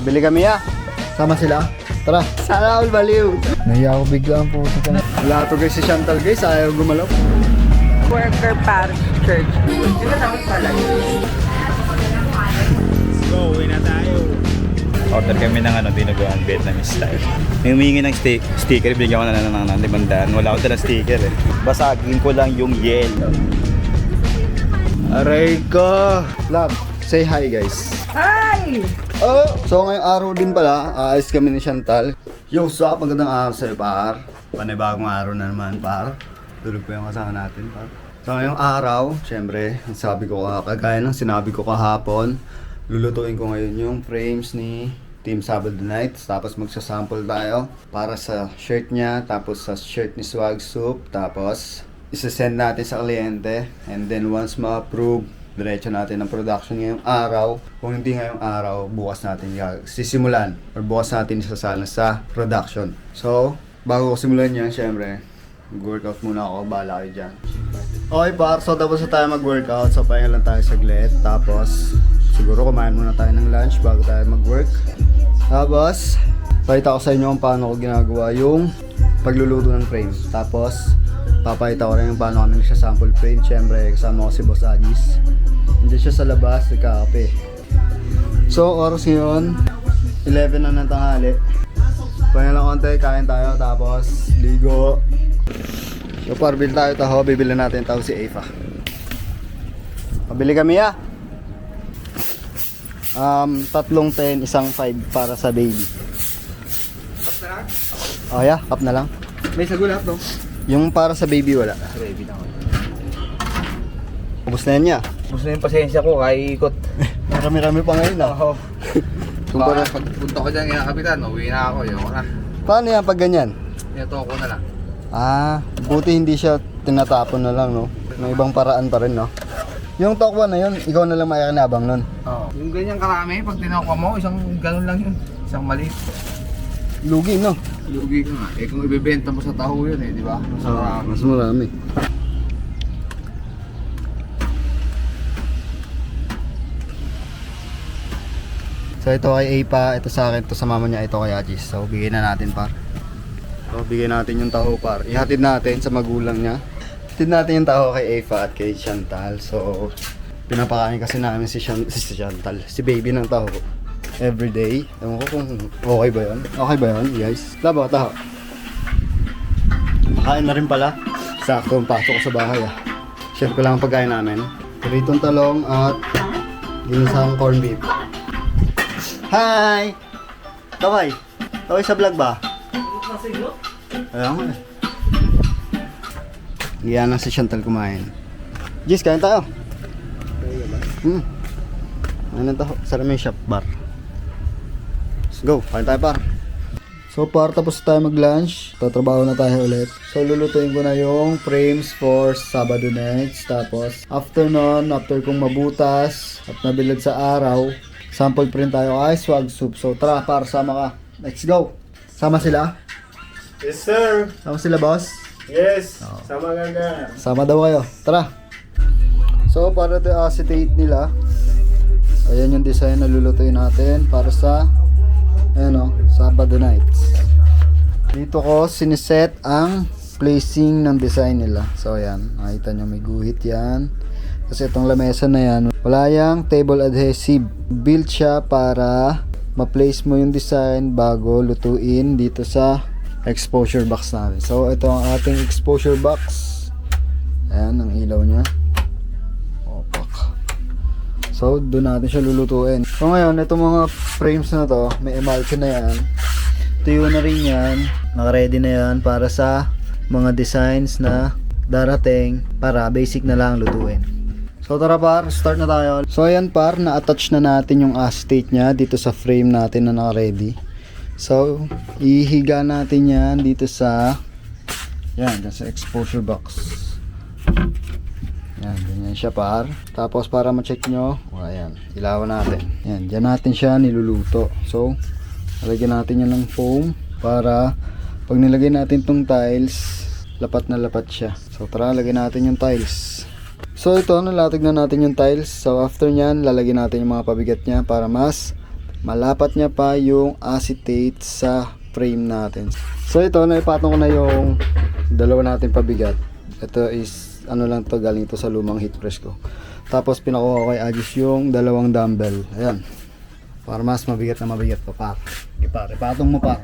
Pabili kami ah. Sama sila. Tara. Sana all baliw. Nahiya ako biglaan po. Wala to guys si Chantal guys. Ayaw gumalaw. Worker Parish Church. Dito naman pala. Go, uwi na tayo. Order kami ng dinuguan Vietnamese style. May humingi ng sticker, bigyan ko na ng 500. Wala ko dalang sticker eh. Basagin ko lang yung yellow. Aray ko. Love, say hi guys. Hi! Oh, so ngayong araw din pala, aayos kami ni Chantal. Yo, so magandang araw sa'yo par. Panibagong araw na naman par. Tulog pa yung kasama natin par. So ngayong araw, syempre, ang sabi ko kagaya ng sinabi ko kahapon, lulutuin ko ngayon yung frames ni Team Sabado Nights. Tapos magsasample tayo para sa shirt niya, tapos sa shirt ni Swag Soup, tapos isa-send natin sa kliyente. And then once ma-approve, diretso natin ang production ngayong araw. Kung hindi ngayong araw, bukas natin sisimulan or bukas natin isasala sa production. So, bago ko simulan yan, syempre, mag-workout muna ako, bahala kayo dyan. Okay par, so tapos na tayo mag-workout, so pahinga lang tayo saglit. Tapos, siguro kumain muna tayo ng lunch bago tayo mag-work. Tapos, pakita ko sa inyo kung paano ko ginagawa yung pagluluto ng frame. Tapos, papakita ko rin yung paano kami nagsasample frame. Siyempre, kasama ko si Boss Agis. Hindi siya sa labas, nagkakape. So, oras ngayon, 11 na ng tanghali. Pahinga lang konti, kain tayo, tapos ligo. So, parbil tayo taho, bibili natin taho si Ava. Pabili kami ah. 3 10, isang 5 para sa baby. Cup na lang? Oh yeah, cup na lang. May sagulat no? Yung para sa baby wala. Baby na ako. Ubus na yan niya. Gusto na yung pasensya ko, kaya ikot. Marami-rami pa ngayon ah. Oo. Kumpara. Pagpunta ko dyan kaya kapitan, uwi na ako, yun na. Paano yan pag ganyan? Ito ko na lang. Ah, buti hindi siya tinatapon na lang no. May ibang paraan pa rin no. Yung tokwa na yun, ikaw na lang makikinabang nun. Oo. Yung ganyan karami, pag tinawag mo, isang ganun lang yun. Isang maliit. Lugi no. Lugi ka nga. Eh kung ibibenta mo sa taho yun di ba? Mas marami. Mas marami. So ito kay Apa, ito sa akin, ito sa mama niya, ito kay Agis. So bigyan na natin par. So bigyan natin yung taho par. Ihatid natin sa magulang niya. Ihatid natin yung taho kay Apa at kay Chantal. So pinapakain kasi namin si Chantal, si baby ng taho. Everyday. Ewan ko kung okay ba yun. Okay ba yun guys? Labo, taho. Makain na rin pala. Sakto ang pasok ko sa bahay ah. Share ko lang ang pagkain namin. Pritong talong at ginisang corned beef. Hi! Kaway! Kaway sa vlog ba? Ayaw nga eh. Iyan na si Chantal kumain. Jis, kain tayo. Ano to? Sarap may shop bar. Let's go, kain tayo par. So par, tapos tayo mag-lunch. Tatrabaho na tayo ulit. So lulutuin ko na yung frames for Sabado Nights. Tapos after nun, after kong mabutas at nabilad sa araw, sample print tayo kay Swag Soup. So tara par, sama ka. Let's go. Sama sila? Yes sir! Sama sila boss? Yes! Sama gaga! Sama daw kayo. Tara. So para ito acetate nila. Ayan yung design na lulutuin natin para sa Sabado Nights. Dito ko siniset ang placing ng design nila. So ayan, nakita nyo may guhit yan. Kasi itong lamesa na yan, wala yung table adhesive. Built siya para ma-place mo yung design bago lutuin dito sa exposure box natin. So ito ang ating exposure box. Ayan, ang ilaw nya. Opak. So doon natin siya lulutuin. So ngayon, itong mga frames na to, may emulsion na yan. Tuyo na rin yan. Naka-ready na yan para sa mga designs na darating, para basic na lang lutuin. So tara par, start na tayo. So ayan par, na-attach na natin yung acetate nya dito sa frame natin na naka-ready. So ihiga natin yan dito sa yan, sa exposure box. Yan, ganyan siya par. Tapos para ma-check nyo, ayan, ilawan natin. Yan, dyan natin siya niluluto. So lalagyan natin yan ng foam para pag nilagay natin tong tiles, lapat na lapat siya. So tara, lagyan natin yung tiles. So ito, nalatig na natin yung tiles. So after nyan, lalagyan natin yung mga pabigat nya para mas malapat niya pa yung acetate sa frame natin. So ito, naipatong ko na yung dalawa natin pabigat. Ito is ano lang to, galing to sa lumang heat press ko. Tapos pinakuha ko kay Agis yung dalawang dumbbell. Ayan. Para mas mabigat na mabigat pa pa. Ipatong mo pa.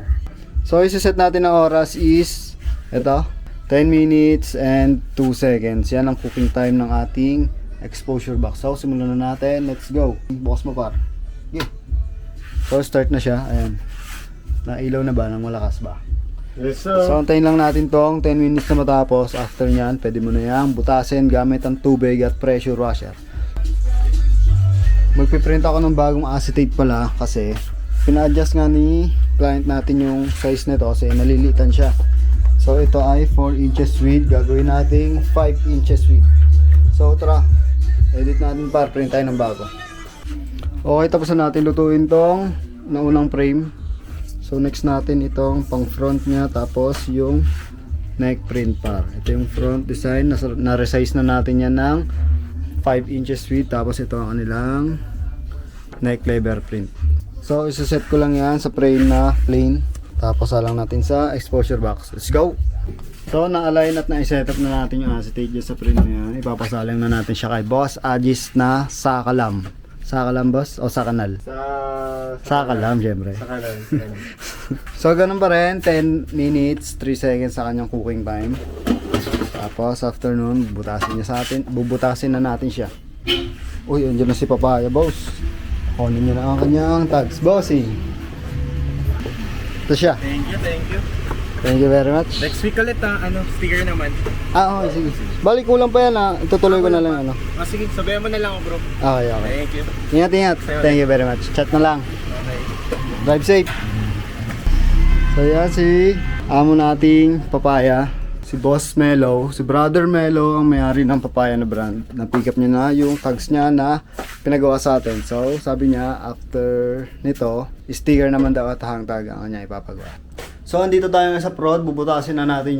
So isi-set natin ang oras is ito, 10 minutes and 2 seconds. Yan ang cooking time ng ating exposure box. So simulan na natin. Let's go. Bukas mo par. Yeah. So start na siya. Ayan. Nailaw na ba? Nang malakas ba? Yes, So antayin lang natin tong 10 minutes na matapos. After nyan, pwede mo na yan butasin gamit ang tubig at pressure washer. Magpiprint ako ng bagong acetate pala kasi pina-adjust nga ni client natin yung size nito kasi nalilitan siya. So ito ay 4 inches width, gagawin nating 5 inches width. So tara, edit natin para print tayo ng bago. Okay, tapos na natin lutuin tong naunang frame. So next natin itong pang front niya, tapos yung neck print par. Ito yung front design, na-resize na natin yan ng 5 inches width, tapos ito ang kanilang neck lever print. So isa-set ko lang yan sa frame na plain, tapos alang natin sa exposure box. Let's go! So na-align at na-set up na natin yung acetate dyan sa print na yan. Ipapasalang na natin siya kay Boss Agis na Sakalam. Sakalam boss o Sakanal? Sakalam syempre. So ganun pa rin, 10 minutes 3 seconds sa kanyang cooking time. Tapos after nun, bubutasin na natin siya. Uy, andyan na si Papaya boss. Kunin niya na ang kanyang tags, bossy. Ito siya. Thank you. Thank you very much. Next week ulit sticker naman. Ah, okay, sige. Balik kulang pa yan itutuloy ko na lang ano. Sige, sabihan mo na lang ako bro. Okay. Thank you. Ingat. Thank you very much. Chat na lang. Okay. Drive safe. So yan si amo nating Papaya, si Boss Melo, si Brother Melo ang may-ari ng Papaya na brand. Na-pick up niya na yung tags niya na pinagawa sa atin. So sabi niya after nito, sticker naman daw at hang tag ang niya ipapagawa. So andito tayo sa prod, bubutasin na natin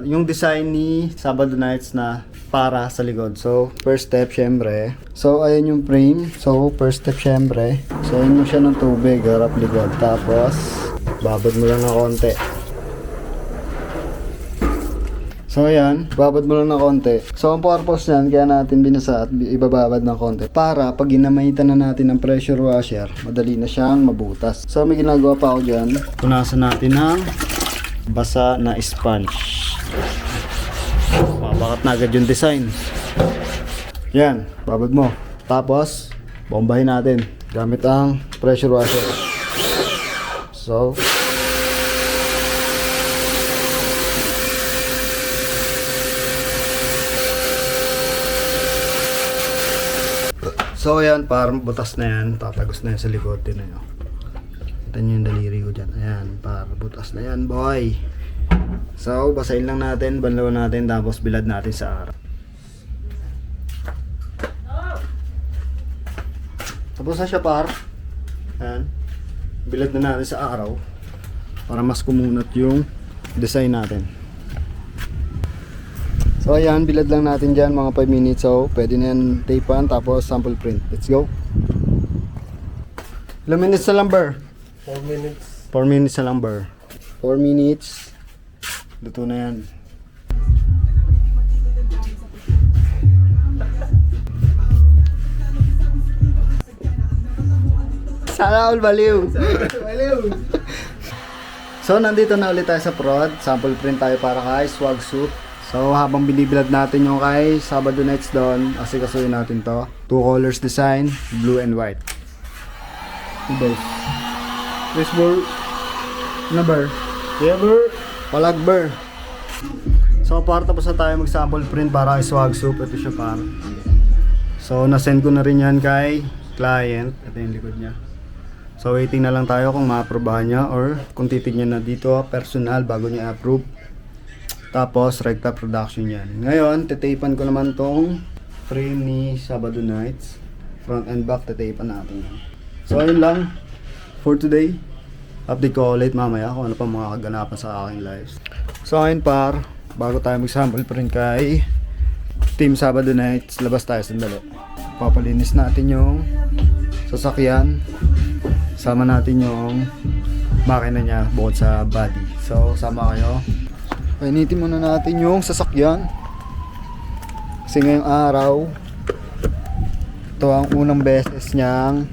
yung design ni Sabado Nights na para sa likod. So first step syempre. So ayan yung frame. So first step syempre. So ayan mo siya ng tubig, harap likod. Tapos babad mo lang ng konti. So ayan, babad mo lang ng konti. So ang purpose niyan, kaya natin binasa at ibababad ng konti para pag ginamitan na natin ng pressure washer, madali na siyang mabutas. So may ginagawa pa ako dyan. Punasan natin ng basa na sponge. Mabakat na agad yung design. Yan, babad mo. Tapos, bombahin natin gamit ang pressure washer. So ayan, parang butas na yan, tatagos na yan sa likod din na yun. Kita nyo yung daliri ko dyan. Ayan, parang butas na yan boy. So basahin lang natin, banlaw natin, tapos bilad natin sa araw. Tapos na siya par. Ayan, bilad na natin sa araw para mas kumunat yung design natin. So ayan, bilad lang natin dyan mga 5 minutes. So pwede na yan tapean, tapos sample print. Let's go. Ilang minutes na lumber? 4 minutes. 4 minutes na lumber. 4 minutes. Luto na yan. Sana all baliw. So nandito na ulit tayo sa prod. Sample print tayo para kay Swag Soup. So habang binibilad natin yung kay Sabado Nights doon, asikasuhin natin to. 2 colors design, blue and white. Ibos. Baseball. Number. Ever. Palagber. So para tapos na tayo mag-sample print para kay Swag Soup. Ito siya par. So nasend ko na rin yan kay client. Ito yung likod niya. So waiting na lang tayo kung ma-aprobahan niya or kung titignan na dito personal bago niya approve. Tapos Recta Production yan. Ngayon, tetapan ko naman tong frame ni Sabado Nights. Front and back, tetapan natin. So ayun lang for today. Update ko ulit mamaya kung ano pa mga kaganapan sa aking lives. So ayun par, bago tayo mag-sample print kay Team Sabado Nights, labas tayo sandali. Papalinis natin yung sasakyan Sama natin yung makina niya bukod sa body. So, sama kayo. Painitin muna natin yung sasakyan. Kasi ngayong araw, ito ang unang beses niyang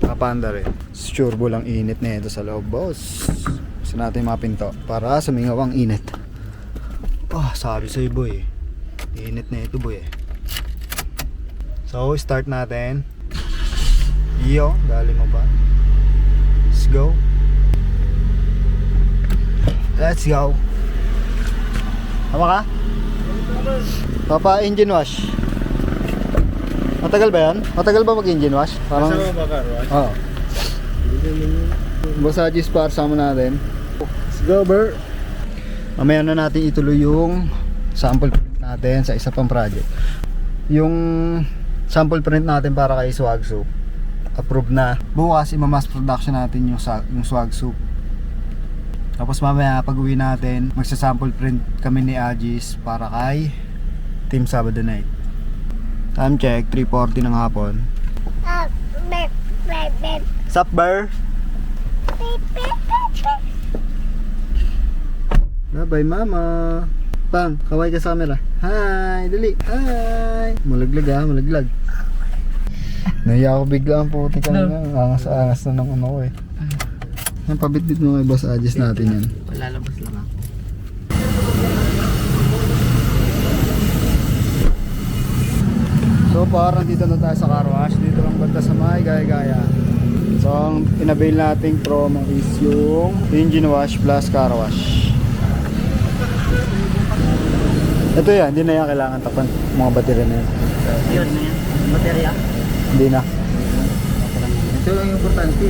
kapanda rin. Sure bull ang init na ito sa loob, boss. Gusto natin mga pinto para sumingaw ang init. Sabi sa'yo boy, init na ito boy. So, start natin. Iyo, dali mo ba? Let's go. Let's go. Tama ka? Papa, engine wash. Matagal ba yan? Matagal ba mag-engine wash? Parang... Oo. Bosagis para sama natin. Let's go, bro. Mamaya na natin ituloy yung sample print natin sa isa pang project. Yung sample print natin para kay Swag Soup, approved na. Bukas ima-mass production natin yung Swag Soup. Tapos mamaya pag uwi natin, magsa-sample print kami ni Agis para kay Team Sabado Night. Time check, 3:40 ng hapon. Sup, bar? Bye mama. Pang, kaway ka sa camera. Hi, dali. Hi. Malaglag malaglag. Nahiya ako bigla ang puti ka na. Angas na ng ano ko eh. Ang pabitbit mo kay Boss Agis natin yan. Lalabas lang ako. So parang dito na tayo sa car wash. Dito lang banda sa may gaya-gaya. So ang in-avail nating promo is yung engine wash plus car wash. Ito yan, hindi na yan kailangan takpan mga baterya na yan. Yun na yan. Baterya. Hindi na. Ito lang yung importante.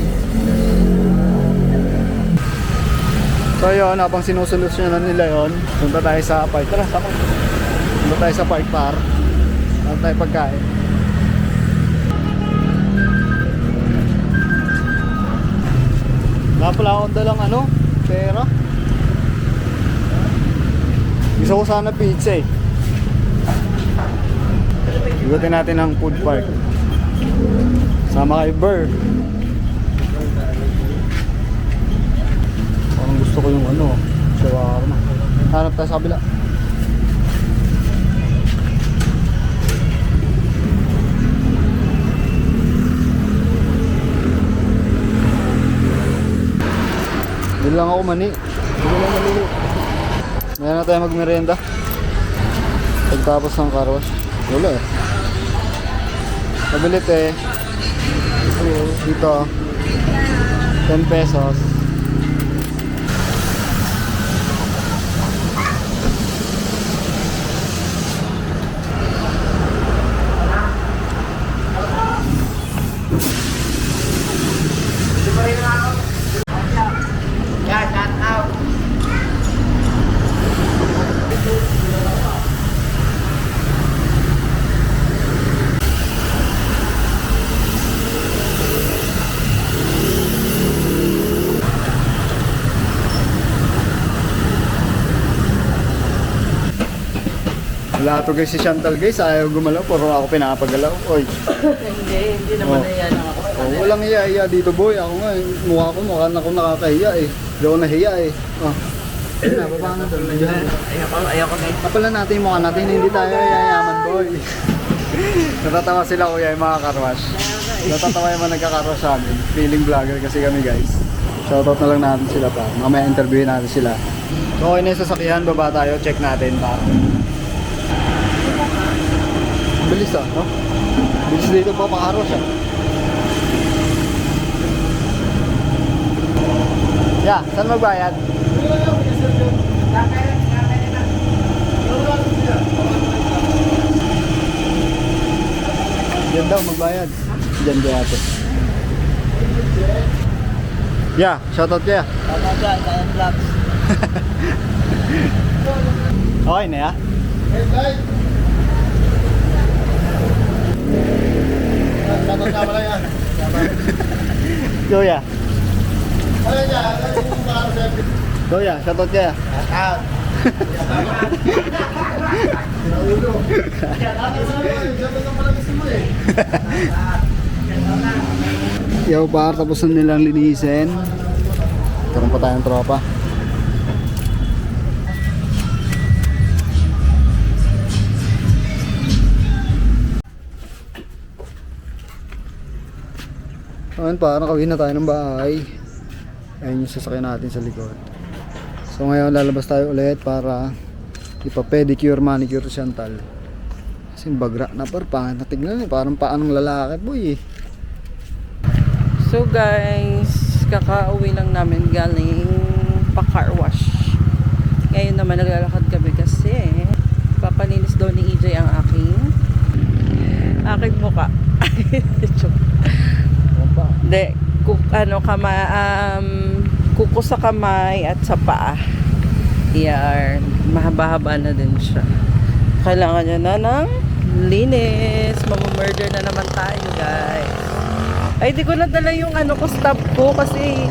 So yun, habang sinusolusyonan nila yun, punta tayo sa park. Tara, sama. Punta tayo sa park par. Punta tayo pagkain. Wala pala akong dalang pera. Gusto ko sana pizza eh. Igutin natin ang food park. Sama kay Burr. Parang gusto ko yung shawarma. Hanap tayo sa kabila. Hindi lang ako mani. Hindi lang maliliw. Ngayon na tayo magmerienda. Pagtapos ng car wash. Wala eh. Pabilit eh. Dito 10 pesos. Wala to guys si Chantal guys, ayaw gumalaw, puro ako pinapagalaw. Oy. Hindi naman na yan ako. Walang hiya dito boy, ako nga mukha na ako nakakahiya eh. Hindi ako nahiya eh. Ayun na, baba na doon. Ayaw ko guys. Kapalan natin yung mukha natin, hindi tayo yayaman boy. Natatawa sila kuya yung mga karwash. Natatawa yung mga nagkakarwash sa amin. Feeling vlogger kasi kami guys. Shoutout na lang natin sila pa. Mamaya interviewin natin sila. So okay na yung sasakyan, baba tayo, check natin pa. Bilis no? Bilis dito pa makaros Yeah, saan magbayad? Diyan daw magbayad. Diyan kaya ate. Yeah, shoutout kaya. Shoutout dyan, Kayan Vlogs. Okay na ya? Shoutout ka pala yan. Kuya. Kuya, shoutout kaya. Shoutout. Yo par, tapos na nilang linisin. Karoon pa tayong tropa. Ayun pa, nakawin na tayo ng bahay. Ayun yung sasakyan natin sa likod. So ngayon lalabas tayo ulit para ipa-pedicure, manicure si Chantal. Kasi bagra na par, pangit na tignan eh. Parang paanong lalaki boy eh. So guys, kakauwi lang namin galing pa-car wash. Ngayon naman naglalakad kami kasi papalinis daw ni EJ ang aking muka. Joke. Hindi, kuko sa kamay at sa paa. Yan, mahaba-haba na din siya. Kailangan niya na ng linis. Mamamurder na naman tayo guys. Ay, di ko nadala yung stop ko kasi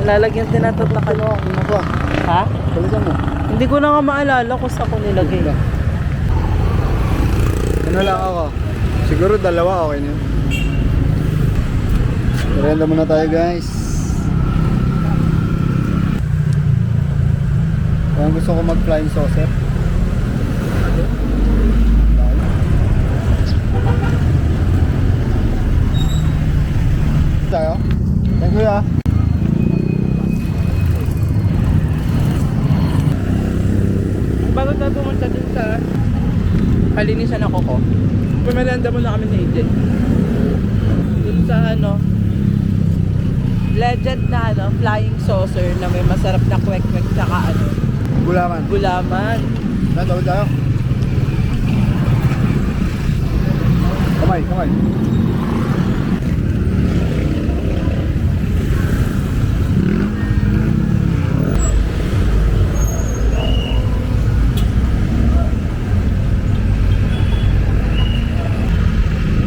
lalagyan din natin na Ano ba? Ha? Talagang mo. Hindi ko na nga maalala kung saan ko nilagay. Ano lang ako? Siguro dalawa okay na yun. Merenda muna tayo guys. Kung gusto ko mag flying saucer. Tayo? Thank you ah. Bago tayo pumunta dun sa kalinisan ako ko, pumerenda muna kami ni AJ. Dun sa legend na flying saucer na may masarap na kwek-kwek tsaka Gulaman. gulaman. Tawid tayo. Kamay, kamay.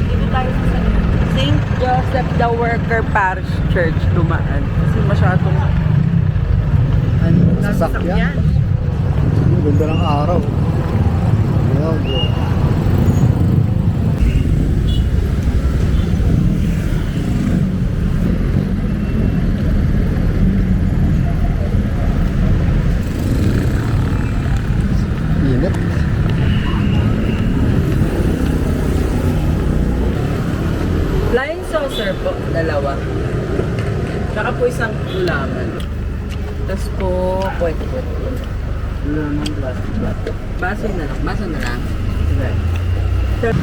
Dito tayo sa St. Joseph the Worker Parish Church dumaan. Kasi masyadong Sasakyan. Ang ganda ng araw. Ayan, bro. Init. flying saucer po, dalawa. Tsaka po isang gulaman. Tapos po, kwek-kwek. Baso na lang. Okay.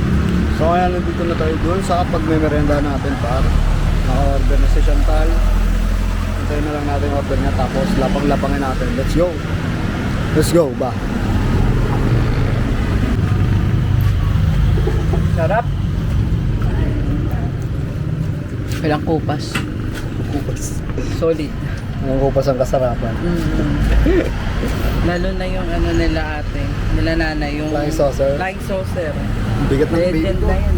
So kaya nandito na tayo doon sa pagmemerenda natin par. Naka-order na si Chantal. Antayin na lang natin yung order niya tapos lapang-lapangin natin. Let's go! Let's go ba? Sarap. Ilang kupas. Kupas. Solid. Ang kupas ang kasarapan. Lalo na yung nila ate, nila nanay, yung Flying saucer. Flying saucer. Ang bigat ng Legend bacon. na yan.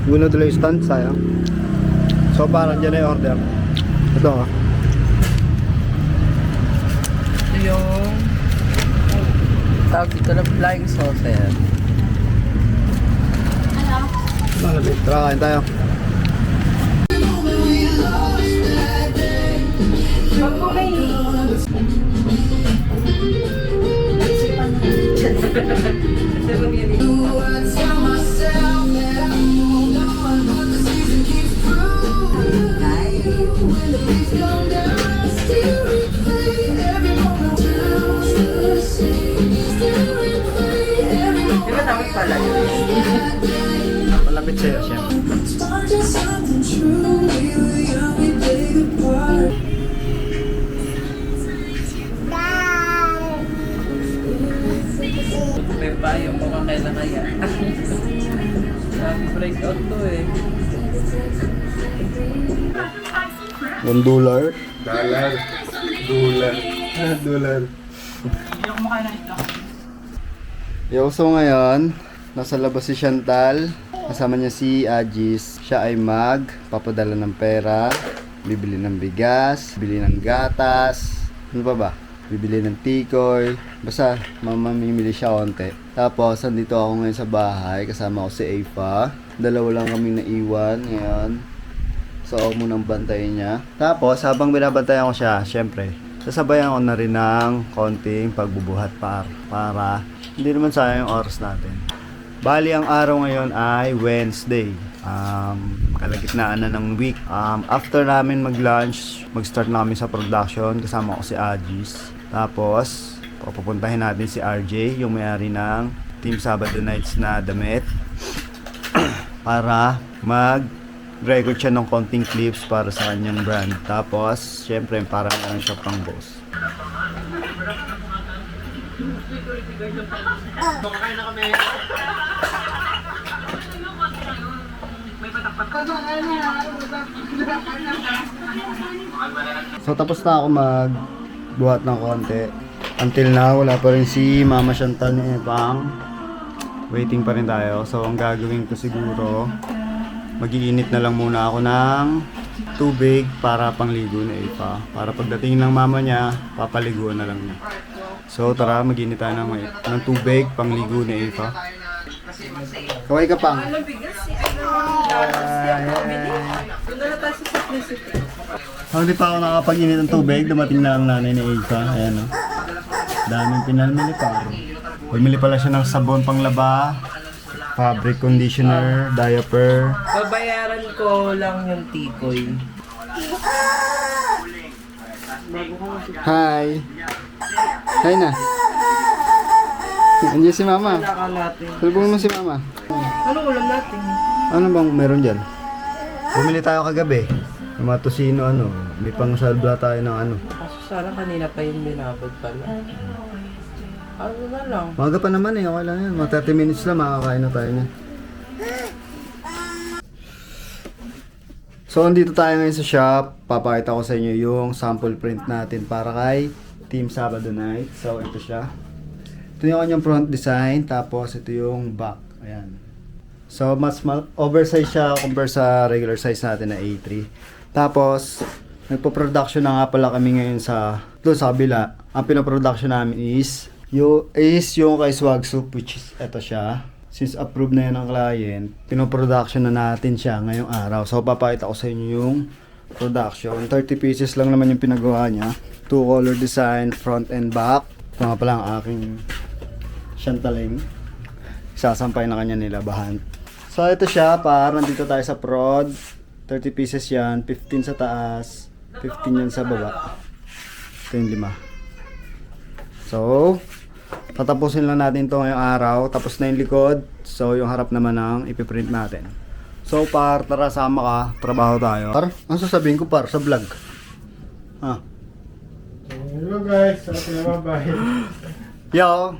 Guna dala yung stand, sayang. So parang dyan na yung order. Ito ah. Ito yung tawag dito na flying saucer. Tara, kain tayo. Di ba tawag pala yun? Malapit sa'yo siya. May pa yung mga kailan kaya. Sabi breakout to eh. $1. Dollar. $1. Hindi ako makain ng ito. Yo, so ngayon, nasa labas si Chantal. Kasama niya si Agis. Siya ay magpapadala ng pera bibili ng bigas, bibili ng gatas, ano pa ba? Bibili ng tikoy, basta mamimili siya konti. Tapos, andito ako ngayon sa bahay, kasama ko si Ava. Dalawa lang kami naiwan ngayon. So, ako munang bantayin niya. Tapos, habang binabantayan ko siya, syempre, sasabayan ko na rin ng konting pagbubuhat para hindi naman sayang yung oras natin. Bali, ang araw ngayon ay Wednesday. Kalagitnaan na ng week. After namin mag-lunch, mag-start na kami sa production. Kasama ko si Agis. Tapos, papupuntahin natin si RJ, yung may-ari ng Team Sabado Nights na damit. Para mag-record siya ng konting clips para sa kanyang brand. Tapos, syempre, para na lang siya pang boss. So, tapos na ako magbuhat ng konti. Until now, wala pa rin si Mama Chantal ni Epang. Waiting pa rin tayo. So, ang gagawin ko siguro, mag-iinit na lang muna ako ng tubig para pangligo na Eva. Para pagdating ng mama niya, papaliguan na lang niya. So, tara, mag-iinit tayo ng tubig, pangligo na Eva. Kaway ka pang. Hindi pa ako nakapag-init ng tubig, dumating na ang nanay ni Eva. Ayan o. Daming pinamili pa. Bumili pala siya ng sabon panglaba, fabric conditioner, diaper. Babayaran ko lang yung tikoy. Hi! Hi na! Andiyan si Mama. Kailangan natin. Salubungin mo si Mama. Ano ulam natin? Ano bang meron dyan? Bumili tayo kagabi. Ng mga tosino, may pang-salbla tayo ng Kaso sana kanina pa yung binabad pala. Ano na lang? Maga pa naman okay lang yan. Mga 30 minutes lang, makakain na tayo niya. So, andito tayo ngayon sa shop. Papakita ko sa inyo yung sample print natin para kay Team Sabado Night. So, ito siya. Ito yung kanyang front design, tapos ito yung back. Ayan. So, mas oversize siya compare sa regular size natin na A3. Tapos, nagpo-production na nga pala kami ngayon doon sa kabila. Ang pinaproduction namin is yung kay Swag Soup, which is ito siya. Since approved na yan ng client, pinoproduction na natin siya ngayong araw. So, papakita ko sa inyo yung production. 30 pieces lang naman yung pinagawa niya. 2 color design, front and back. Ito nga pala ang aking Chantaling. Sasampay na kanya nilabahan. So, ito siya, nandito tayo sa prod. 30 pieces yan, 15 sa taas, 15 yan sa baba. Ito yung 5. So, tatapusin lang natin ito ngayong araw. Tapos na yung likod. So, yung harap naman ang ipiprint natin. So, tara, sama ka. Trabaho tayo. Ano sasabihin ko sa vlog? Hello guys, sarap na babae. Yo!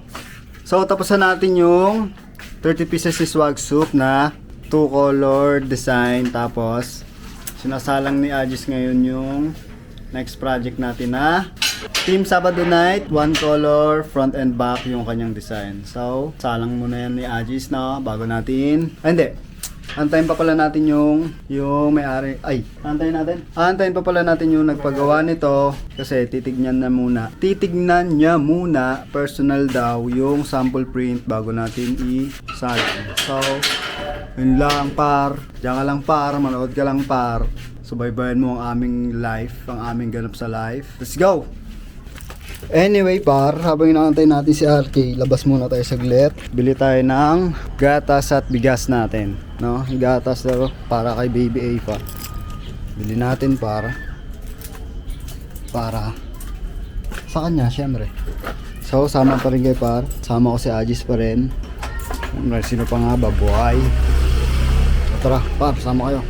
So, tapos na natin yung 30 pieces si Swag Soup na 2 color design. Tapos, sinasalang ni Agis ngayon yung next project natin na Team Sabado Night, 1 color, front and back yung kanyang design. So, salang muna yan ni Agis na bago natin, antayin pa pala natin yung may-ari, antayin pa pala natin yung nagpagawa nito kasi titignan niya muna personal daw yung sample print bago natin i-salang. So, yun lang diyan ka lang manood ka lang subaybayan mo ang aming life, ang aming ganap sa life. Let's go! Anyway habang inaantay natin si RK, labas muna tayo saglit. Bili tayo ng gatas at bigas natin, no? Gatas daw para kay Baby Ava. Bili natin para sa kanya, syempre. So, sama pa rin kay sama ko si Agis pa rin. Sino pa nga ba? Buhay. Tara, sama kayo.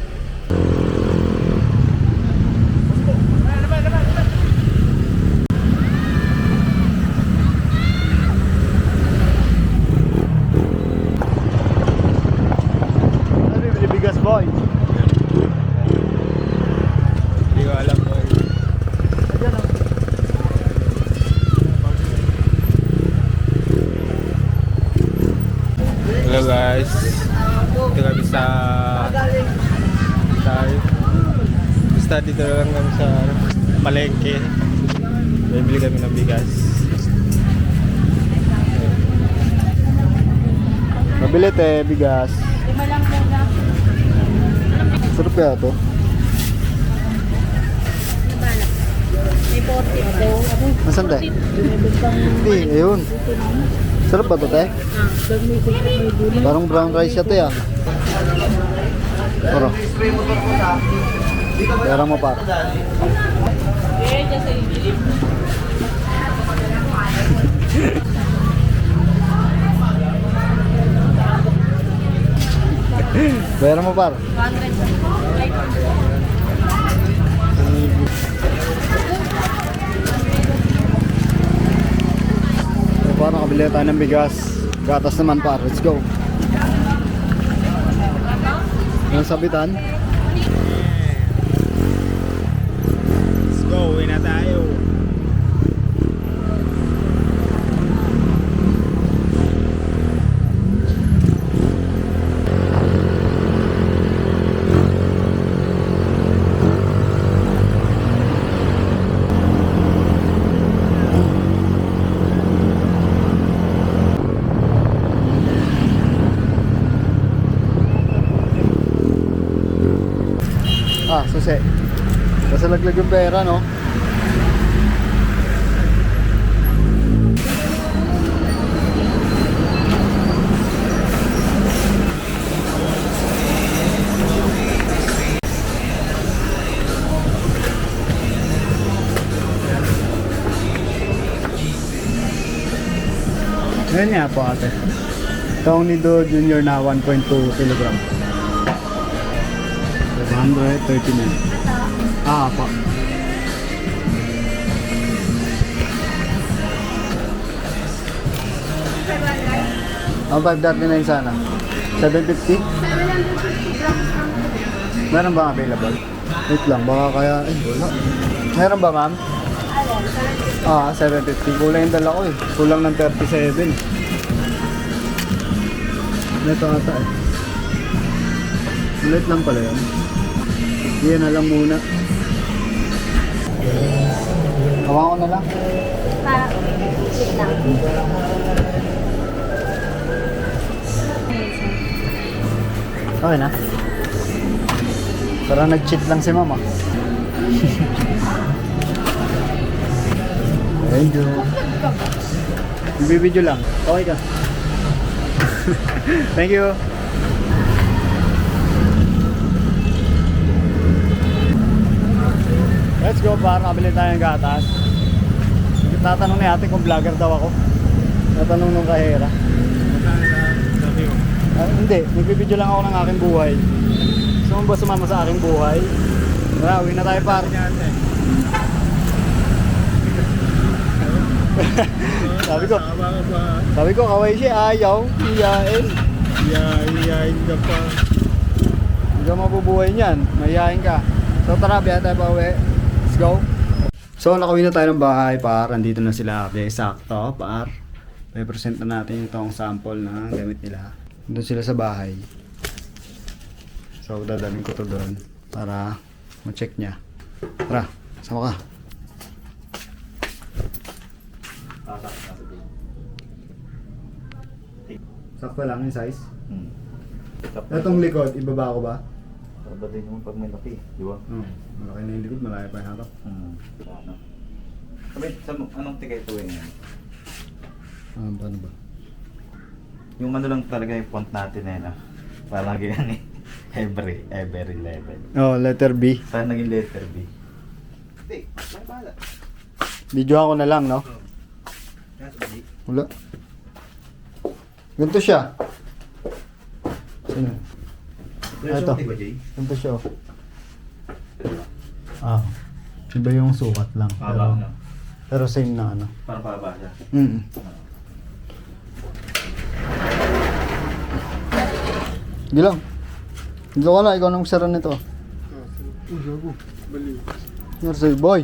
Boy. Hindi ko alam boy. Hello guys. Ito kami sa basta dito lang kami sa palengke. Bibili kami ng bigas. Mabili te, bigas. Sarap kaya to? Nasaan te? Hindi, ayun. Sarap ba to te? Parang brown rice siya te ah. Toro. Pera mo pa. Pera mo par. So, paano nakabili tayo ng bigas? Gatas naman par. Let's go. Yung sabitan. Let's go, uwi na tayo. Ah, susi. Kasi laglag yung pera, no? Ngayon nga po ate. Itong Nido Junior na 1.2 kilogram. 139. Ah, po. Ang 539 sana. 750? Meron ba available? Wait lang, baka kaya... Eh, wala. Meron ba ma'am? Ah, 750. Kulang yung dala ko eh. Kulang ng 37. Ito ata eh. Ulit lang pala yun. Yan na lang muna. Hawakan ko na lang. Okay na. Parang nag-cheat lang si mama. Thank you. Bibidyo lang. Okay ka. Thank you. Let's go, para nakabili tayo ng gatas. Tatanong ni ate kung vlogger daw ako. Tatanong nung kahera. Hindi, nagbibideo lang ako ng aking buhay. Gusto mo ba sumama sa aking buhay? Tara, uwi na tayo par. Sabi ko, kaway siya, ayaw, iyain. Iyain ka pa. Hindi ka mabubuhay niyan, mayayain ka. So tara, biya tayo pa uwi. Let's go. So nakauwi na tayo ng bahay par. Andito na sila. Okay, sakto par. I-present na natin itong sample na gamit nila. Doon sila sa bahay. So dadalhin ko to doon para ma-check niya. Tara, sama ka. Sakto lang yung size. Itong likod, ibaba ko ba? Baday naman pag may laki, di ba? Malaki na yung likod, malaki pa yung harap. Ano? Anong tigay ito yan? Paano ba? Yung ano lang talaga yung font natin eh, no? Parang lagi yan eh. Every level. Oh, letter B. Saan naging letter B? Hindi, may bala. Video ako na lang, no? Wala. Ganito siya. Sino? Ito. Ganito siya. Oh. Ah. Iba yung sukat lang. Pababa, no? Pero same na ano. Parang pababa siya. Hindi lang. Dito ka na, ikaw nang magsara nito. Yersay boy.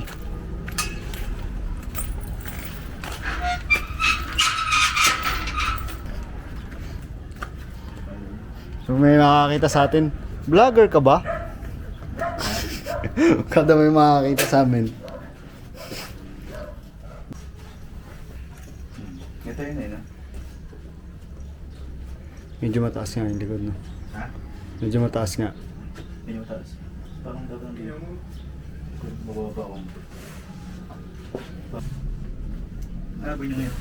So may makakita sa atin, vlogger ka ba? Kada may makakita sa amin. Ito yun eh, no? Medyo mataas nga yung likod, no? Ha? Medyo mataas nga. Hindi mo taas. Parang daw lang dito. Bababa ako. Ano ba yun ngayon?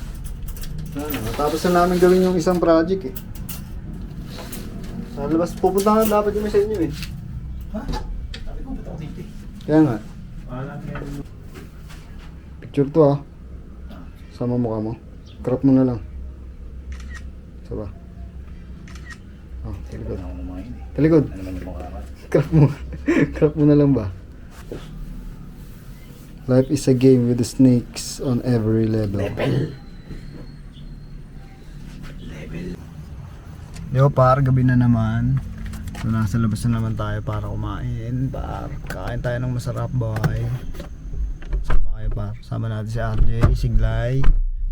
Natapos na namin gawin yung isang project eh. Sa labas, pupunta nga dapat yung sa inyo eh. Ha? Sabi ko, ba't ako dito eh? Kaya nga. Wala nga. Picture to ah. Sama mukha mo. Crop mo na lang. Isa ba? Oh, talikod. Ako kumain eh. Talikod. Ano naman yung mukha ka? Crop mo. Crop mo na lang ba? Life is a game with the snakes on every level. Yo par, gabi na naman. So nasa labas na naman tayo para kumain. Par, kain tayo ng masarap boy. Sama kayo par. Sama natin si RJ, si Glay,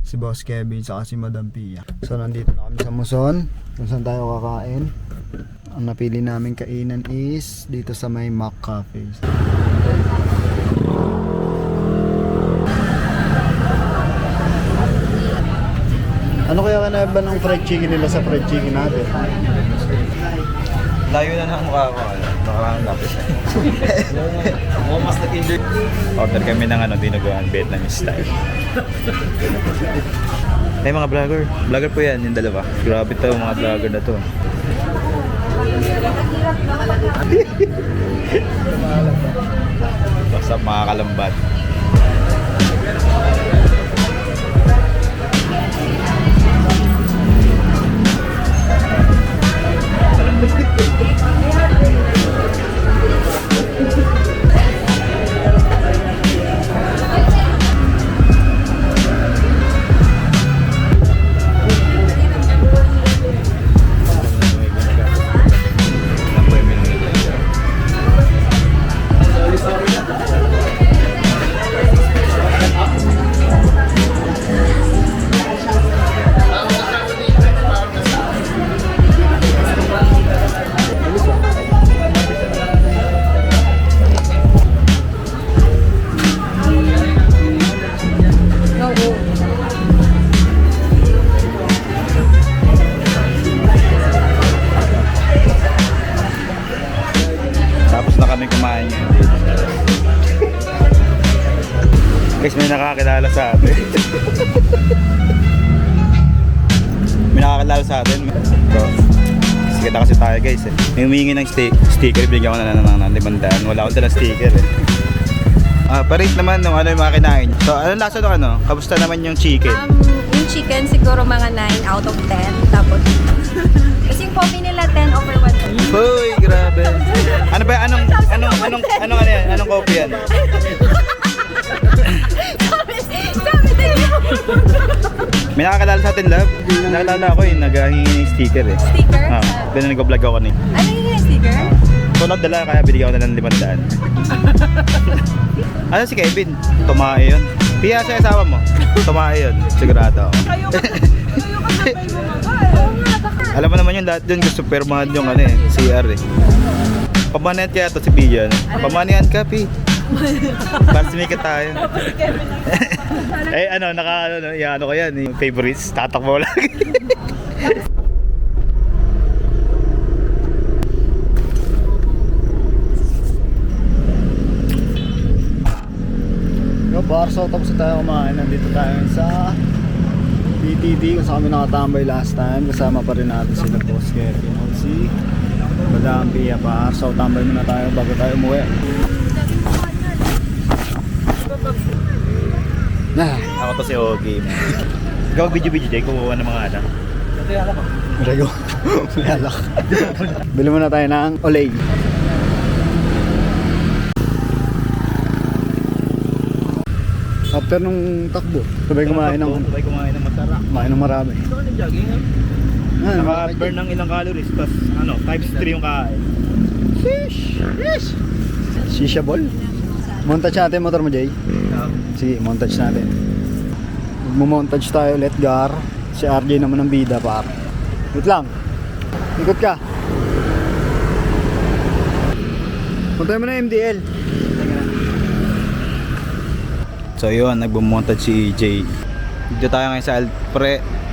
si Boss Kevin, saka si Madam Pia. So nandito na kami sa Muson. Kung saan tayo kakain. Ang napili namin kainan is dito sa may Mac Cafe. Ano kaya kanaba ng fried chicken nila sa fried chicken natin? Layo na ng mukha ko. Nakarang lapis. Ako mas nag-enjoy. Order kami ng dinuguan Vietnamese style. Ay mga vlogger. Vlogger po yan, yung dalawa. Grabe to mga vlogger na to. Basta mga kalambat. Tapos na kami kumain ngayon dito. Guys, may nakakilala sa atin. May nakakilala sa atin. Bro, sikita kasi tayo guys eh. May humingi ng sticker, bigyan ko na ng 500. Wala akong dalang sticker eh. Pa-rate naman nung yung mga kinain. So, ano lasa nung Kamusta naman yung chicken? Yung chicken siguro mga 9 out of 10. Tapos, kasi yung coffee nila 10 over 1. Hoy, grabe. Ano ba anong yan? Anong coffee yan? Sabi din yun. May nakakilala sa atin, love. Nakilala ako eh, naghahingi ng sticker eh. Sticker? Then nag-vlog ako kanina. Ano yung sticker? So nagdala kaya binigyan ko na ng 500. Ano si Kevin? Tumae yun. Pia siya asawa mo. Tumae yun. Sigurado ako. Alam mo naman yung lahat dun gusto permahan yung CR eh. Pamanihan kaya to si Pia. Pamanihan ka, Pi. Para sumikat tayo. Eh ano ko yan, yung favorites, tatakbo lang. Yo bar, so tapos na tayo kumain. Nandito tayo sa BTD kung saan kami nakatambay last time. Kasama pa rin natin sila Boss Kevin at si Madam Pia par. So tambay muna tayo bago tayo umuwi. Ako to si Ogie. Ikaw video day, kumuha ng mga anak. Rego. Mayalak. Bili muna tayo ng Olay. After nung takbo, sabay kumain ng masarap. kumain ng marami. Ito ka ng jogging ha? Naka-burn ng ilang calories, tapos times 3 yung kain. Shisha ball. Montage natin motor mo, Jay. Sige, montage natin. Magmo-montage tayo, let gar. Si RJ naman ang bida, par. Wait lang. Ikot ka. Punta mo na MDL. So yun, nagbumontad si EJ. Dito tayo ngayon sa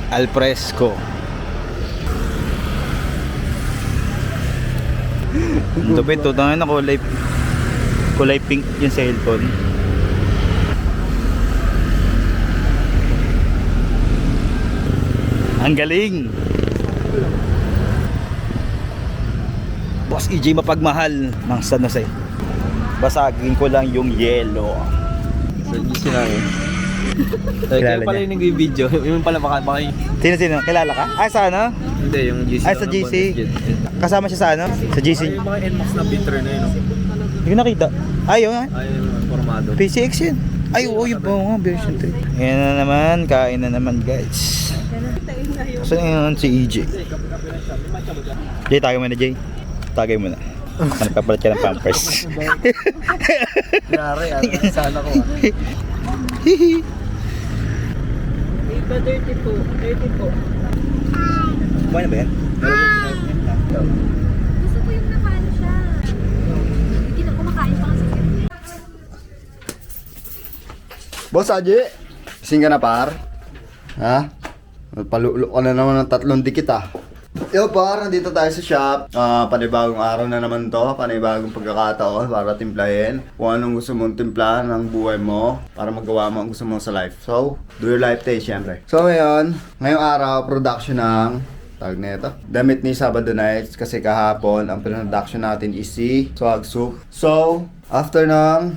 Alfresco. Lupit to, tangin na kulay pink yung cellphone. Ang galing! Boss EJ mapagmahal ng San Jose. Basagin ko lang yung yelo. So, GC namin. Kilala Kaya pala niya. yung video. Yung pala baka yung... Sino? Kilala ka? Ay, sa ano? Hindi, yung GC. Ay, sa GC. Kasama siya sa ano? Sa GC. Yung mga NMAX na bitter na yun. Hindi ko nakita. Ay, yun nga. Ay, yung formado. PCX yun. Ay, oo, yun po nga, version 3. Ayan na naman, kain na naman guys. Saan yun si EJ? Jay, tagay mo na Jay. Tagay mo na. Nagpapalit ka ng pampers. Yari, sana ko. Iba 30 po. 30 po. Kumain na ba yan? Gusto ko yung napalo siya. Hindi na kumakain pa kasi. Boss Aji, gising ka na par? Ha? Palulo ka na naman ng 3 dikit ah. Yo par, nandito tayo sa shop. Panibagong araw na naman to. Panibagong pagkakataon para timplahin kung anong gusto mong timplahan ng buhay mo para magawa mo ang gusto mo sa life. So, do your life day syempre. So ngayong araw, production ng tag nito. Damit ni Sabado Nights kasi kahapon ang production natin is si Swag Soup. So, after ng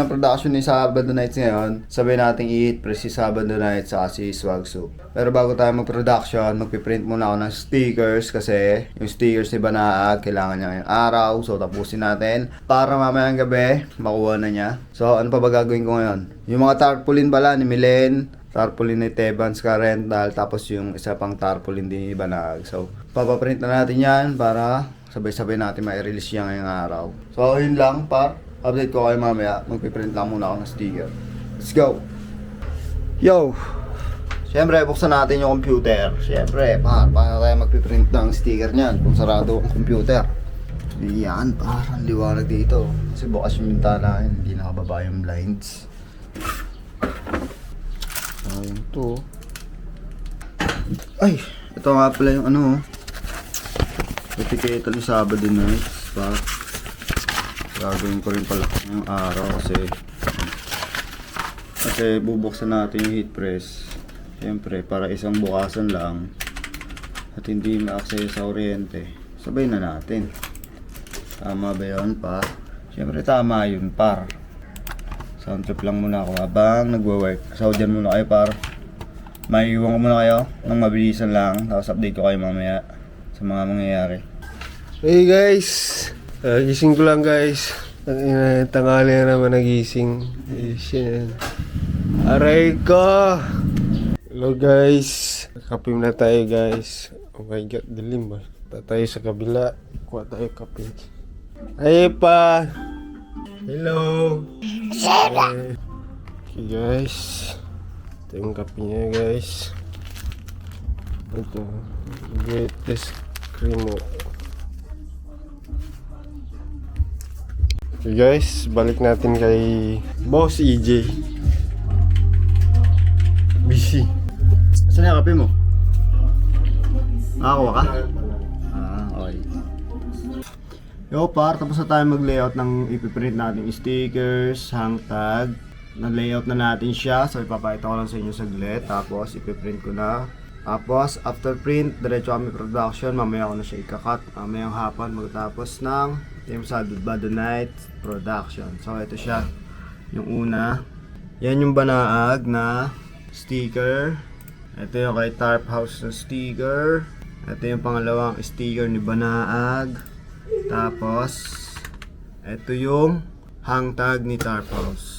production ni Sabado Nights ngayon, sabay nating i-hit press si Sabado Nights sa si Swag Soup. Pero bago tayo mag-production, magpiprint muna ako ng stickers kasi yung stickers ni Banaag kailangan niya ngayong araw. So, tapusin natin para mamayang gabi makuha na niya. So, ano pa ba gagawin ko ngayon? Yung mga tarpaulin pala ni Milen, tarpaulin ni Tebans ka rental, tapos yung isa pang tarpaulin din ni Banaag. So, papaprint na natin yan para sabay-sabay natin ma-release yan ngayong araw. So, yun lang par. Update ko kayo mamaya. Magpiprint lang muna ako ng sticker. Let's go! Yo! Siyempre, buksan natin yung computer. Siyempre, par, paano tayo magpiprint ng sticker niyan kung sarado ang computer? Yan, par, ang liwanag dito. Kasi bukas yung bintana, hindi nakababa yung blinds. Ayun to. Ay! Ito nga pala yung ano. Etiquette ni Sabado Nights. Pa. Gagawin ko rin pala yung araw kasi bubuksan natin yung heat press. Siyempre, para isang bukasan lang at hindi ma-access sa kuryente. Sabay na natin. Tama ba yun, par? Siyempre, tama yun, par. Sound trip lang muna ako habang nagwa-work. So, dyan muna kayo, par. Maiiwan ko muna kayo ng mabilisan lang. Tapos update ko kayo mamaya sa mga mangyayari. Hey guys! Gising ko lang guys. Tangali na naman nagising. Aray ko! Hello guys! Kape na tayo guys. Oh my god, dilim ba? Tayo sa kabila. Kuha tayo kape. Ay pa! Hello! Okay guys. Ito yung kape niya guys. Ito. Greatest cream. Okay guys, balik natin kay Boss EJ. Busy. Saan yung kape mo? Nakakuha ka? Okay. Yo par, tapos na tayo mag-layout ng ipiprint natin stickers, hang tag. Na-layout na natin siya, so ipapakita ko lang sa inyo saglit. Tapos ipiprint ko na. Tapos after print, diretso kami production. Mamaya ko na siya ikakat. Mamayang hapon magtapos ng Team Sabado Nights production. So ito siya, yung una. Yan yung Banaag na sticker. Ito yung kay Tarp House na sticker. Ito yung pangalawang sticker ni Banaag. Tapos ito yung hang tag ni Tarp House.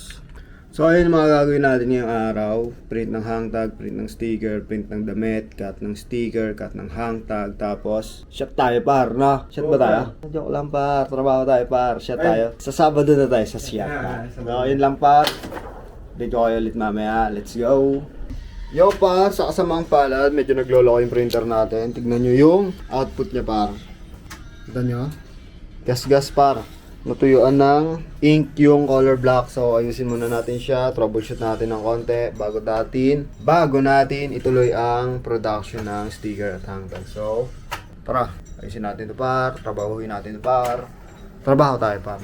So ayun mga gagawin natin ngayong araw. Print ng hang tag, print ng sticker, print ng damit, cut ng sticker, cut ng hang tag. Tapos shot tayo par, no? Shot ba tayo? Joke lang par, trabaho tayo par, shot tayo. Sa Sabado na tayo sa shot par. So yun lang par. Dito kayo ulit mamaya, let's go. Yo par, sa kasamang palad, medyo nagloloko yung printer natin. Tignan nyo yung output niya par. Kita nyo? Gas-gas par. matuyuan ng ink yung color black. So ayusin muna natin siya, troubleshoot natin ng konti bago natin ituloy ang production ng sticker at hangtag. So tara, ayusin natin ito par, trabahuin natin ito par. Trabaho tayo par.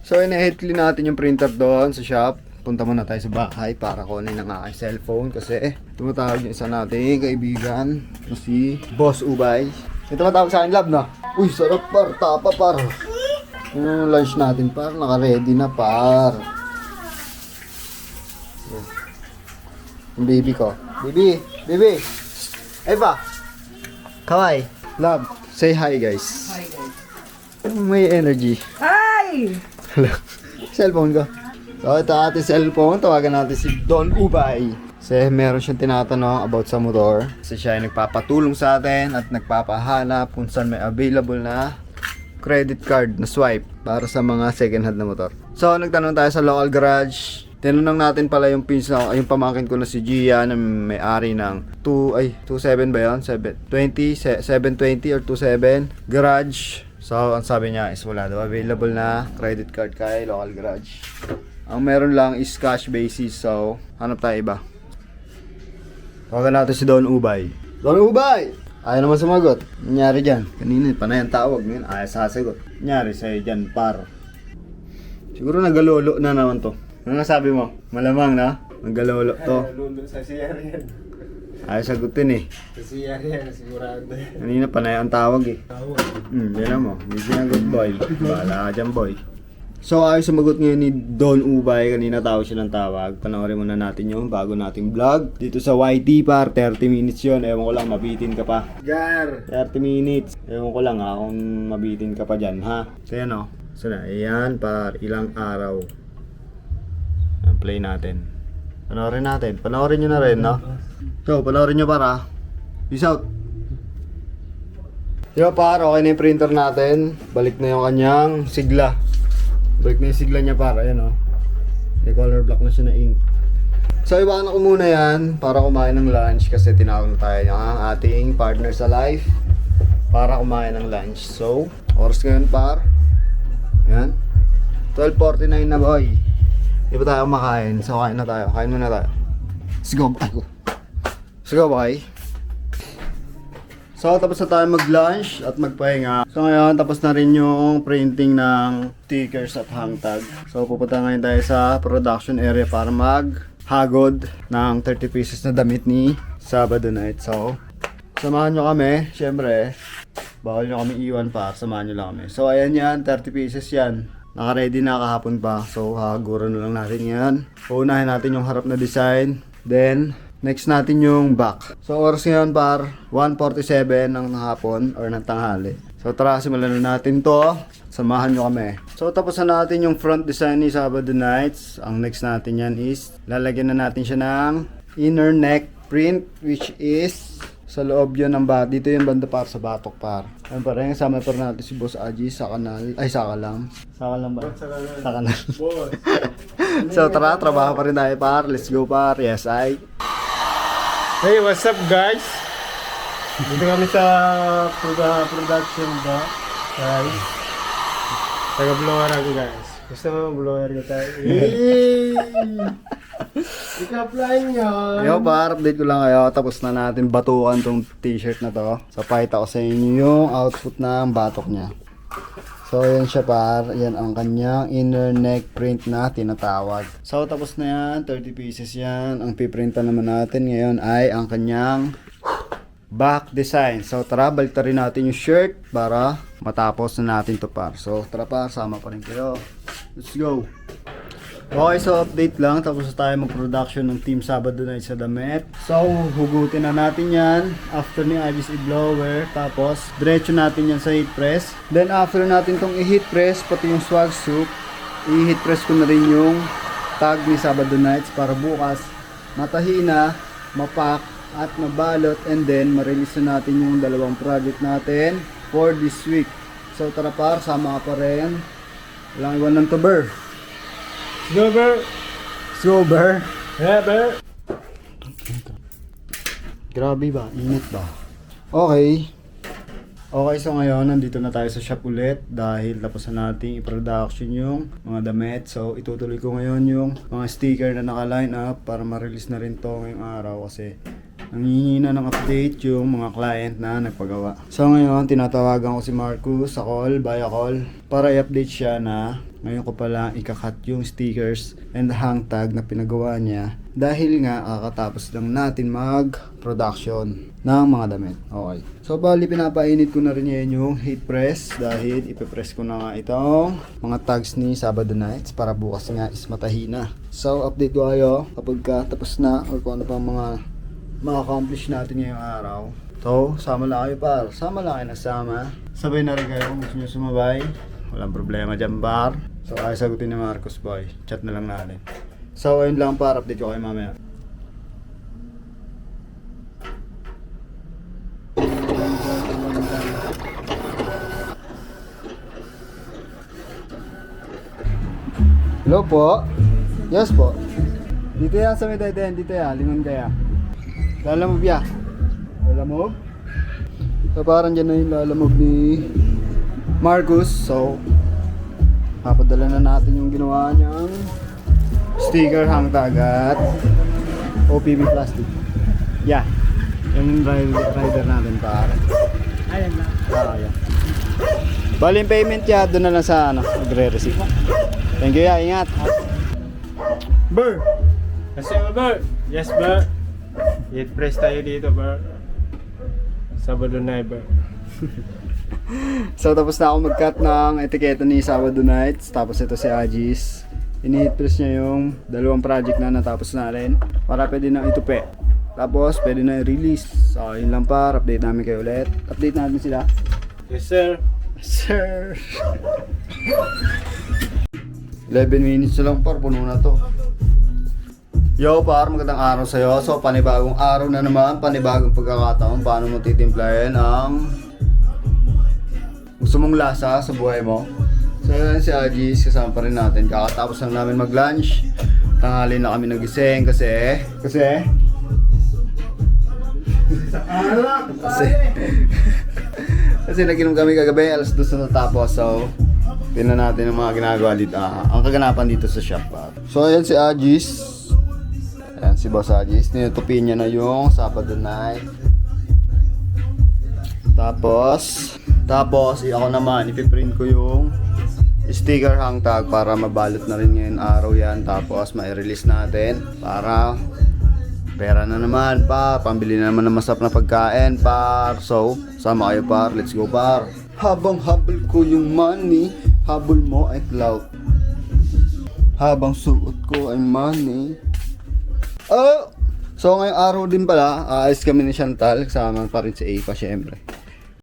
So ina-head clean natin yung printer doon sa shop. Punta muna tayo sa bahay para kunin ang aking cellphone kasi tumatawag yung isa nating kaibigan na si Boss Ubay. Ito matawag sa akin, love, no? Uy, sarap par, tapa par. Yung lunch natin par, naka-ready na par. Yung baby ko. Baby. Eva. Kawai. Love, say hi guys. Hi guys. May energy. Hi! Cellphone ko. So ito ating cellphone, tawagan natin si Don Ubay. Kasi meron siyang tinatanong about sa motor. Kasi siya ay nagpapatulong sa atin at nagpapahanap kung saan may available na credit card na swipe para sa mga second hand na motor. So nagtanong tayo sa local garage. Tinanong natin pala yung yung pamangkin ko na si Gia na may-ari ng 27 ba yun? 720 or 27 garage. So ang sabi niya is wala daw available na credit card kay local garage. Ang meron lang is cash basis. So hanap tayo iba. Tawagan natin si Don Ubay. Don Ubay! Ayaw naman sumagot. Nangyari dyan. Kanina, panay ang tawag. Ngayon, ayaw sasagot. Nangyari sa'yo dyan, par. Siguro nagalolo na naman to. Ano nasabi mo? Malamang na? Nagalolo to. Lolo sa CR yan. Ayaw sagutin eh. Sa CR yan, sigurado. Kanina, panay ang tawag eh. Yan mo. Hindi sinagot, boy. Bahala ka dyan, boy. So ayaw sumagot ngayon ni Don Ubay. Kanina tawag siya ng tawag. Panoorin muna natin yung bago nating vlog dito sa YT par. 30 minutes yon. Ewan ko lang mabitin ka pa. Gar! 30 minutes. Ewan ko lang ha kung mabitin ka pa dyan ha. Kaya no. So na. Ayan par. Ilang araw. Ayan, play natin. Panoorin natin. Panoorin nyo na rin no. So panoorin nyo para. Peace out. Yo par. Okay na yung printer natin. Balik na yung kanyang sigla. Balik na yung sigla niya para, ayan o. May color block na siya na ink. So iwanan ko muna yan para kumain ng lunch kasi tinawag na tayo ng ating partner sa life para kumain ng lunch. So, oras ngayon par. Ayan. 12:49 na boy. Di ba tayo kumakain? So kain na tayo. Kain muna tayo. Let's go. Let's go boy. So tapos na tayo mag-lunch at magpahinga. So ngayon tapos na rin yung printing ng stickers at hang tag. So pupunta ngayon tayo sa production area para maghagod ng 30 pieces na damit ni Sabado Night. So samahan nyo kami. Siyempre bawal nyo kami iwan pa. Samahan nyo lang kami. So ayan yan, 30 pieces yan. Naka-ready na kahapon pa. So haguran na lang natin yan. Uunahin natin yung harap na design. Then next natin yung back. So oras ngayon par 1:47 ng hapon or ng tanghali. So tara, simulan na natin to. Samahan nyo kami. So tapos na natin yung front design ni Sabado Nights. Ang next natin yan is lalagyan na natin siya ng inner neck print which is sa loob yun ng batok. Dito yung banda para sa batok par. Ayun pa rin, kasama pa rin natin si Boss Aji sa kanal. Ay, sa kalam. Sa kalam ba? Sa kanal. So tara, trabaho pa rin tayo par. Let's go par. Yes, I. Hey, what's up guys? Dito kami sa production ba? Guys. Taga-blower ako guys. Gusto mo blower ko tayo? Ika-apply nyo. Yo par, update ko lang kayo. Tapos na natin batukan tong t-shirt na to. So pakita ko sa inyo yung output ng batok niya. So yan siya par, yan ang kanyang inner neck print na tinatawag. So tapos na yan, 30 pieces yan. Ang piprintan naman natin ngayon ay ang kanyang back design. So tara, balik rin natin yung shirt para matapos na natin to par. So tara par, sama pa rin kayo. Let's go. Okay, so update lang. Tapos na tayo mag-production ng Team Sabado Night sa damit. So, hugutin na natin yan after ni Ibis i-blower. Tapos, diretso natin yan sa heat press. Then, after natin tong i-heat press, pati yung swag soup, i-heat press ko na rin yung tag ni Sabado Nights para bukas matahi na, mapak, at mabalot. And then, ma-release na natin yung dalawang project natin for this week. So, tara par, sama ka pa rin. Walang iwan ng tuber. Go, Ber! So, Ber. Yeah, Ber! Grabe ba? Init ba? Okay. Okay, so ngayon nandito na tayo sa shop ulit dahil tapos na nating i-production yung mga damit. So itutuloy ko ngayon yung mga sticker na naka-line up para ma-release na rin to ngayong araw kasi nangihingi na ng update yung mga client na nagpagawa. So ngayon tinatawagan ko si Marcus sa call, via call, para i-update siya na ngayon ko pala ikakat yung stickers and hang tag na pinagawa niya dahil nga kakatapos lang natin mag-production ng mga damit. Okay. So bali pinapainit ko na rin ngayon yung heat press dahil ipipress ko na nga itong mga tags ni Sabado Nights para bukas nga is matahina. So update ko kayo kapag tapos na or kung ano pang mga ma-accomplish natin ngayong araw. So sama lang kayo par. Sama lang kayo nasama. Sabay na rin kayo kung gusto nyo sumabay. Walang problema dyan par. So ay sagutin ni Marcos boy. Chat na lang natin. So ayun lang par. Update ko kayo mamaya. Hello po. Yes po. Dito yan sa Medayden, dito yan, lingon kaya. Lalamog ya. Lalamog. So parang dyan na yung lalamog ni Marcus. So papadala na natin yung ginawa niyang sticker hang tag at OPB plastic. Yeah. Yung rider natin para. Ayan na. Yeah. Bali yung payment ya, doon na lang sa magre-receive. Thank you ya, ingat. Ber! Kasi Ber! Yes, Ber! I-press tayo dito, Ber. Sabado na, Ber. So tapos na ako mag-cut ng etiketa ni Sabado Nights. Tapos ito si Agis. Ini-press niya yung dalawang project na natapos na rin para pwede na itupi. Tapos pwede na i-release. So yun lang par, update namin kayo ulit. Update natin sila. Yes, sir. Sir 11 minutes na lang par, puno na to. Yo par, magandang araw sa'yo. So panibagong araw na naman, panibagong pagkakataon. Paano mo titimplahin ang gusto mong lasa sa buhay mo. So yun si Agis, kasama pa rin natin. Kakatapos lang namin mag-lunch. Tanghali na kami nagising kasi kasi naginom kami kagabi, alas 2 na natapos. So tingnan natin ang mga ginagawa dito, ang kaganapan dito sa shop. So ayan si Agis. Ayan si Boss Agis. Tinutupin niya na yung Sabado Night. Tapos ako naman ipiprint ko yung sticker hang tag para mabalot na rin ngayon araw yan. Tapos mai-release natin para pera na naman par, pambili na naman ng masarap na pagkain par. So sama kayo par, let's go par. Habang habol ko yung money, habol mo ay clout. Habang suot ko ay money. Oh! So ngayong araw din pala, aayos kami ni Chantal, kasama pa rin si Ava syempre.